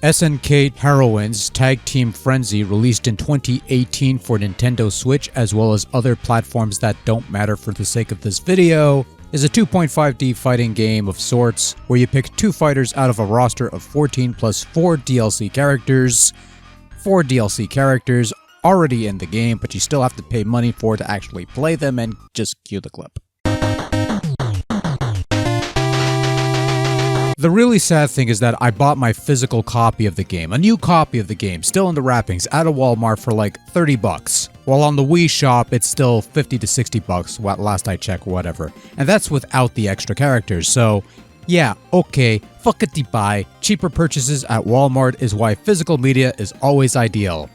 SNK Heroines Tag Team Frenzy, released in 2018 for Nintendo Switch as well as other platforms that don't matter for the sake of this video, is a 2.5D fighting game of sorts where you pick 2 fighters out of a roster of 14 plus 4 DLC characters. 4 DLC characters already in the game, but you still have to pay money for to actually play them, and just cue the clip. The really sad thing is that I bought my physical copy of the game, a new copy of the game, still in the wrappings, at a Walmart for like 30 bucks. While on the Wii shop, it's still 50 to 60 bucks, last I checked, whatever. And that's without the extra characters, so yeah, okay, fuck it, buy. Cheaper purchases at Walmart is why physical media is always ideal.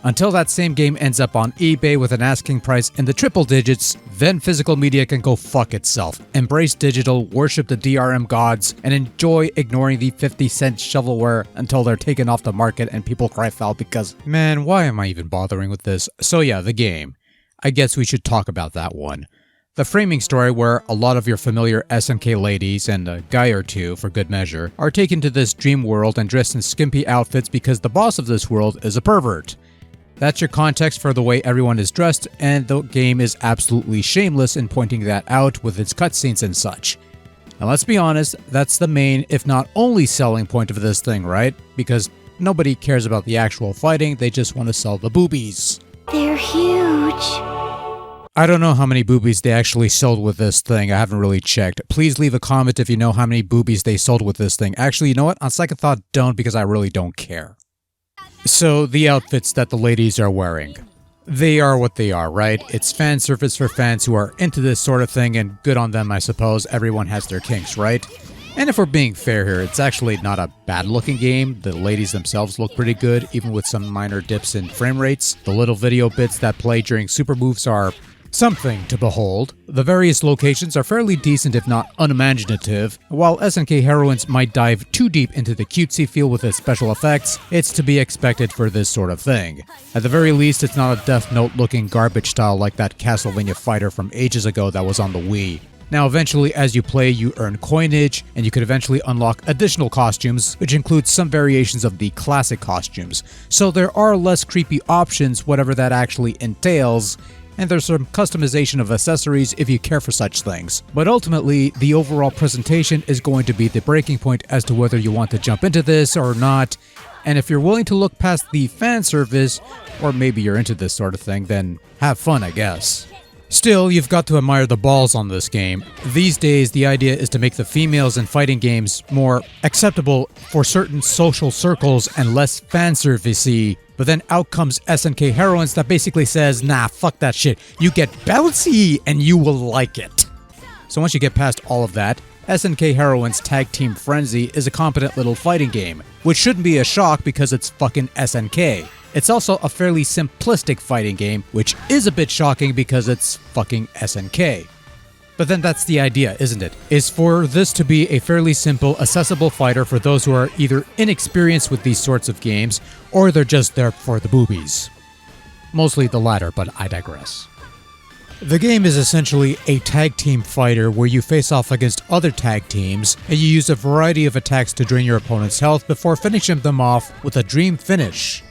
Until that same game ends up on eBay with an asking price in the triple digits, then physical media can go fuck itself. Embrace digital, worship the DRM gods, and enjoy ignoring the 50-cent shovelware until they're taken off the market and people cry foul because, man, why am I even bothering with this? So yeah, the game. I guess we should talk about that one. The framing story where a lot of your familiar SNK ladies, and a guy or two for good measure, are taken to this dream world and dressed in skimpy outfits because the boss of this world is a pervert. That's your context for the way everyone is dressed, and the game is absolutely shameless in pointing that out with its cutscenes and such. Now let's be honest, that's the main, if not only selling point of this thing, right? Because nobody cares about the actual fighting, they just want to sell the boobies. They're huge. I don't know how many boobies they actually sold with this thing, I haven't really checked. Please leave a comment if you know how many boobies they sold with this thing. Actually, you know what? On second thought, don't, because I really don't care. So, the outfits that the ladies are wearing. They are what they are, right? It's fan service for fans who are into this sort of thing, and good on them, I suppose. Everyone has their kinks, right? And if we're being fair here, it's actually not a bad-looking game. The ladies themselves look pretty good, even with some minor dips in frame rates. The little video bits that play during super moves are something to behold. The various locations are fairly decent if not unimaginative. While SNK Heroines might dive too deep into the cutesy feel with its special effects, it's to be expected for this sort of thing. At the very least, it's not a Death Note looking garbage style like that Castlevania fighter from ages ago that was on the Wii. Now eventually as you play you earn coinage, and you could eventually unlock additional costumes, which includes some variations of the classic costumes. So there are less creepy options, whatever that actually entails, and there's some customization of accessories if you care for such things. But ultimately, the overall presentation is going to be the breaking point as to whether you want to jump into this or not, and if you're willing to look past the fan service, or maybe you're into this sort of thing, then have fun, I guess. Still, you've got to admire the balls on this game. These days, the idea is to make the females in fighting games more acceptable for certain social circles and less fanservice-y. But then out comes SNK Heroines that basically says, nah, fuck that shit. You get bouncy and you will like it. So once you get past all of that, SNK Heroines Tag Team Frenzy is a competent little fighting game, which shouldn't be a shock because it's fucking SNK. It's also a fairly simplistic fighting game, which is a bit shocking because it's fucking SNK. But then that's the idea, isn't it? Is for this to be a fairly simple, accessible fighter for those who are either inexperienced with these sorts of games, or they're just there for the boobies. Mostly the latter, but I digress. The game is essentially a tag team fighter where you face off against other tag teams, and you use a variety of attacks to drain your opponent's health before finishing them off with a dream finish.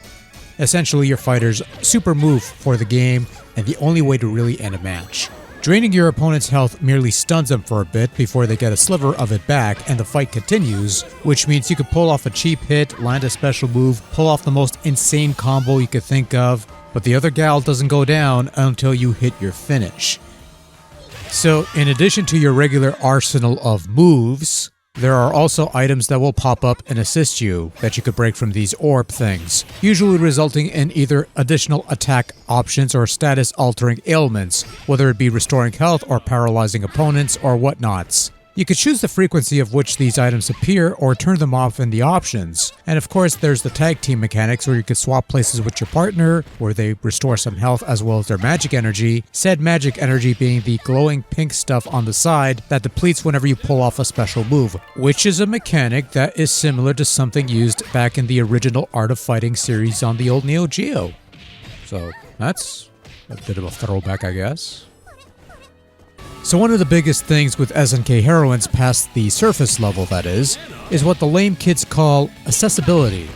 Essentially your fighter's super move for the game, and the only way to really end a match. Draining your opponent's health merely stuns them for a bit before they get a sliver of it back and the fight continues, which means you could pull off a cheap hit, land a special move, pull off the most insane combo you could think of, but the other gal doesn't go down until you hit your finish. So in addition to your regular arsenal of moves, there are also items that will pop up and assist you that you could break from these orb things, usually resulting in either additional attack options or status altering ailments, whether it be restoring health or paralyzing opponents or whatnots. You could choose the frequency of which these items appear or turn them off in the options. And of course there's the tag team mechanics where you could swap places with your partner, where they restore some health as well as their magic energy, said magic energy being the glowing pink stuff on the side that depletes whenever you pull off a special move, which is a mechanic that is similar to something used back in the original Art of Fighting series on the old Neo Geo. So that's a bit of a throwback, I guess. So one of the biggest things with SNK Heroines past the surface level, that is what the lame kids call accessibility,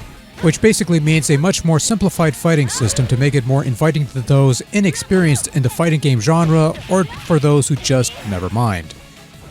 which basically means a much more simplified fighting system to make it more inviting to those inexperienced in the fighting game genre or for those who just never mind.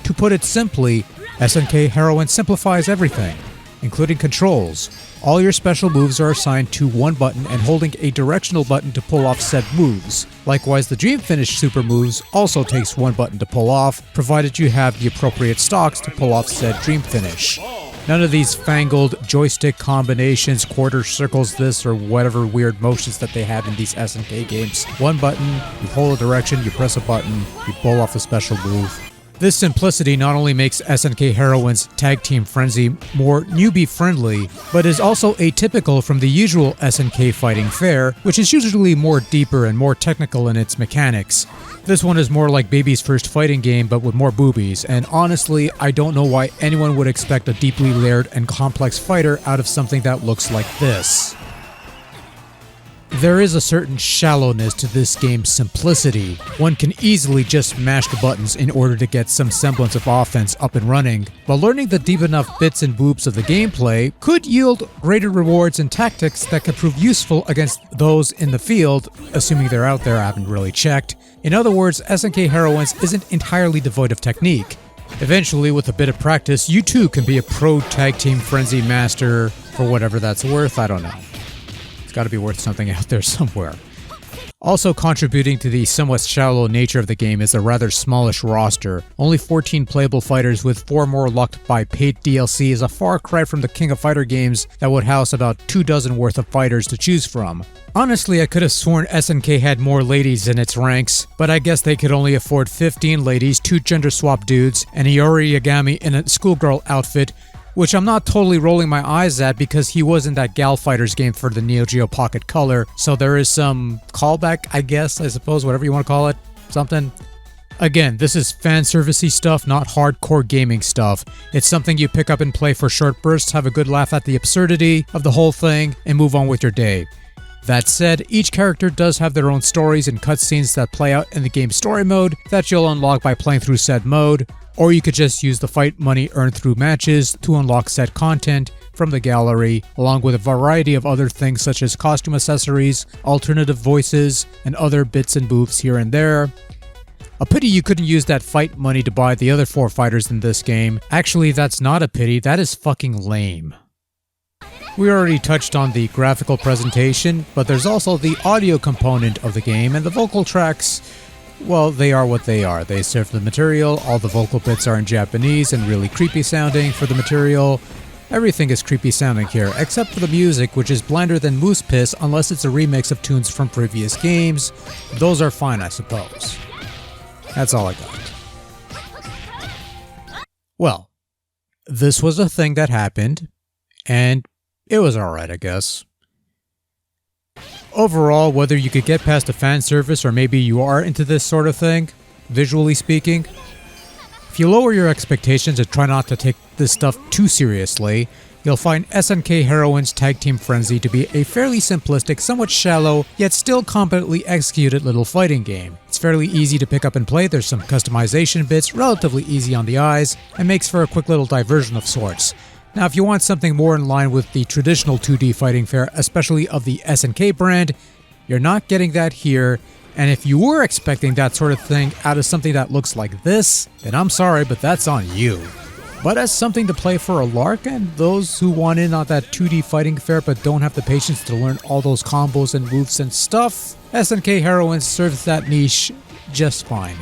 To put it simply, SNK Heroines simplifies everything, including controls. All your special moves are assigned to one button and holding a directional button to pull off said moves. Likewise, the Dream Finish super moves also takes one button to pull off, provided you have the appropriate stocks to pull off said Dream Finish. None of these fangled joystick combinations, quarter circles, this or whatever weird motions that they have in these SNK games. One button, you hold a direction, you press a button, you pull off a special move. This simplicity not only makes SNK Heroines Tag Team Frenzy more newbie-friendly, but is also atypical from the usual SNK fighting fare, which is usually more deeper and more technical in its mechanics. This one is more like baby's first fighting game, but with more boobies, and honestly, I don't know why anyone would expect a deeply layered and complex fighter out of something that looks like this. There is a certain shallowness to this game's simplicity. One can easily just mash the buttons in order to get some semblance of offense up and running, but learning the deep enough bits and boops of the gameplay could yield greater rewards and tactics that could prove useful against those in the field, assuming they're out there. I haven't really checked. In other words, SNK Heroines isn't entirely devoid of technique. Eventually, with a bit of practice, you too can be a pro tag team frenzy master for whatever that's worth, I don't know. It's got to be worth something out there somewhere. Also contributing to the somewhat shallow nature of the game is a rather smallish roster. Only 14 playable fighters with 4 more locked by paid DLC is a far cry from the King of Fighter games that would house about 2 dozen worth of fighters to choose from. Honestly, I could have sworn SNK had more ladies in its ranks, but I guess they could only afford 15 ladies, 2 gender swap dudes, and Iori Yagami in a schoolgirl outfit, which I'm not totally rolling my eyes at because he was in that Gal Fighters game for the Neo Geo Pocket Color, so there is some callback, I guess, I suppose, whatever you want to call it, something. Again, this is fan servicey stuff, not hardcore gaming stuff. It's something you pick up and play for short bursts, have a good laugh at the absurdity of the whole thing, and move on with your day. That said, each character does have their own stories and cutscenes that play out in the game's story mode that you'll unlock by playing through said mode, or you could just use the fight money earned through matches to unlock said content from the gallery, along with a variety of other things such as costume accessories, alternative voices, and other bits and booths here and there. A pity you couldn't use that fight money to buy the other 4 fighters in this game. Actually, that's not a pity, that is fucking lame. We already touched on the graphical presentation, but there's also the audio component of the game, and the vocal tracks, well, they are what they are. They serve the material, all the vocal bits are in Japanese and really creepy sounding for the material. Everything is creepy sounding here, except for the music, which is blander than moose piss unless it's a remix of tunes from previous games. Those are fine, I suppose. That's all I got. Well, this was a thing that happened, and it was alright, I guess. Overall, whether you could get past the fan service or maybe you are into this sort of thing, visually speaking, if you lower your expectations and try not to take this stuff too seriously, you'll find SNK Heroines Tag Team Frenzy to be a fairly simplistic, somewhat shallow, yet still competently executed little fighting game. It's fairly easy to pick up and play, there's some customization bits, relatively easy on the eyes, and makes for a quick little diversion of sorts. Now, if you want something more in line with the traditional 2D fighting fare, especially of the SNK brand, you're not getting that here, and if you were expecting that sort of thing out of something that looks like this, then I'm sorry, but that's on you. But as something to play for a lark, and those who want in on that 2D fighting fare but don't have the patience to learn all those combos and moves and stuff, SNK Heroines serves that niche just fine.